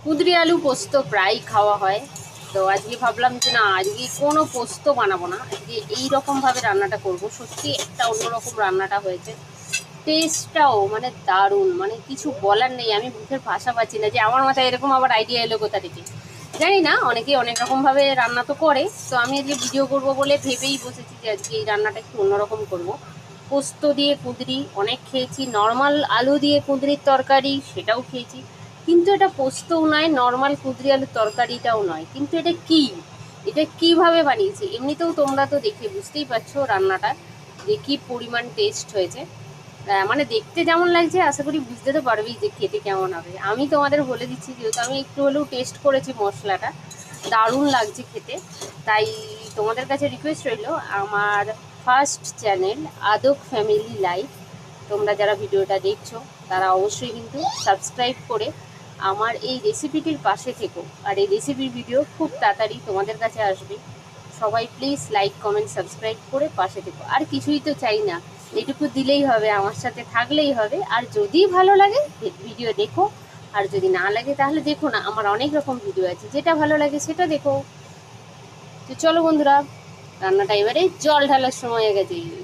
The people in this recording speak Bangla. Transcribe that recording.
কুঁদরি আলু পোস্ত প্রায় খাওয়া হয়, তো আজকে ভাবলাম যে না, আজকে কোনো পোস্ত বানাবো না, আজকে এইরকমভাবে রান্নাটা করব। সত্যি একটা অন্যরকম রান্নাটা হয়েছে, টেস্টটাও মানে দারুণ, মানে কিছু বলার নেই। আমি মুখের ভাষা পাচ্ছি না যে আমার মাথায় এরকম আবার আইডিয়া এলো কোথা থেকে জানি না। অনেকেই অনেক রকমভাবে রান্না তো করে, তো আমি আজকে ভিডিও করব বলে ভেবেই বসেছি যে আজকে এই রান্নাটা একটু অন্যরকম করব। পোস্ত দিয়ে কুঁদরি অনেক খেয়েছি, নর্মাল আলু দিয়ে কুঁদরির তরকারি সেটাও খেয়েছি, কিন্তু এটা পোস্তও নয়, নর্মাল কুঁদরি আলুর তরকারিটাও নয়। কিন্তু এটা কি, এটা কিভাবে বানিয়েছি? এমনিতেও তোমরা তো দেখে বুঝতেই পারছো রান্নাটা যে কী পরিমাণ টেস্ট হয়েছে। মানে দেখতে যেমন লাগছে আশা করি বুঝতে তো পারবেই যে খেতে কেমন হবে। আমি তোমাদের বলে দিচ্ছি, যেহেতু আমি একটু হলেও টেস্ট করেছি মশলাটা, দারুণ লাগছে খেতে। তাই তোমাদের কাছে রিকোয়েস্ট রইল, আমার first channel Adak family life, তোমরা যারা ভিডিওটা দেখছো তারা অবশ্যই কিন্তু সাবস্ক্রাইব করে আমার এই রেসিপিটির পাশে থেকো। আর এই রেসিপির ভিডিও খুব তাড়াতাড়ি তোমাদের কাছে আসবে। সবাই প্লিজ লাইক কমেন্ট সাবস্ক্রাইব করে পাশে থেকো। আর কিছুই তো চাই না, এটুকু দিলেই হবে, আমার সাথে থাকলেই হবে। আর যদি ভালো লাগে ভিডিও দেখো, আর যদি না লাগে তাহলে দেখো না, আমার অনেক রকম ভিডিও আছে, যেটা ভালো লাগে সেটা দেখো। তো চলো বন্ধুরা, রান্নাটা এবারে জল ঢালার সময় হয়ে গেছে।